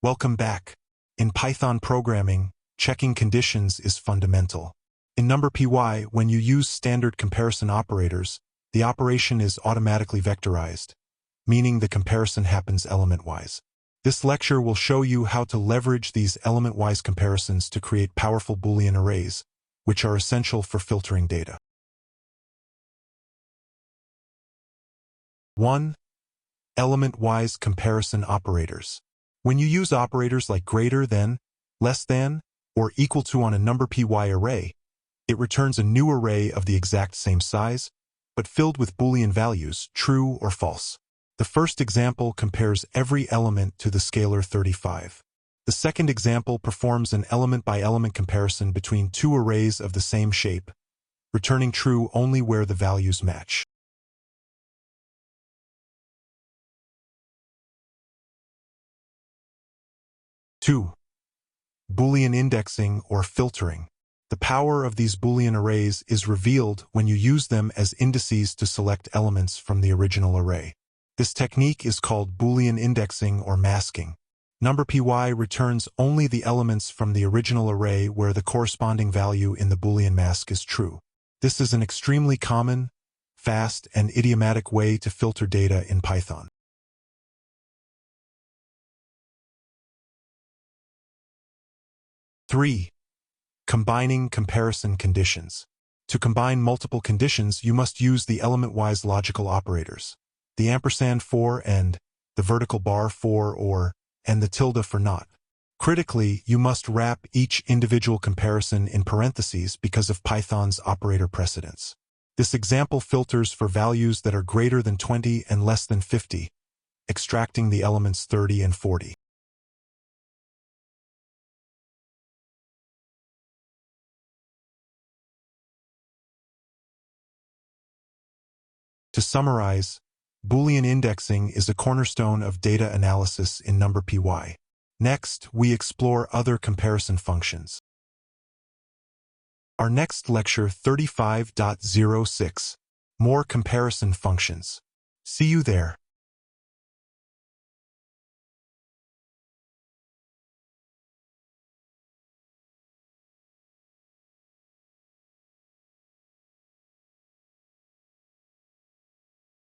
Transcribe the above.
Welcome back. In Python programming, checking conditions is fundamental. In NumPy, when you use standard comparison operators, the operation is automatically vectorized, meaning the comparison happens element-wise. This lecture will show you how to leverage these element-wise comparisons to create powerful Boolean arrays, which are essential for filtering data. 1. Element-wise comparison operators. When you use operators like greater than, less than, or equal to on a NumPy array, it returns a new array of the exact same size, but filled with Boolean values, true or false. The first example compares every element to the scalar 35. The second example performs an element-by-element comparison between two arrays of the same shape, returning true only where the values match. Two. Boolean indexing or filtering. The power of these Boolean arrays is revealed when you use them as indices to select elements from the original array. This technique is called Boolean indexing or masking. NumPy returns only the elements from the original array where the corresponding value in the Boolean mask is true. This is an extremely common, fast, and idiomatic way to filter data in Python. 3. Combining comparison conditions. To combine multiple conditions, you must use the element-wise logical operators, the ampersand for and, the vertical bar for or, and the tilde for not. Critically, you must wrap each individual comparison in parentheses because of Python's operator precedence. This example filters for values that are greater than 20 and less than 50, extracting the elements 30 and 40. To summarize, Boolean indexing is a cornerstone of data analysis in NumPy. Next, we explore other comparison functions. Our next lecture 35.06. More comparison functions. See you there.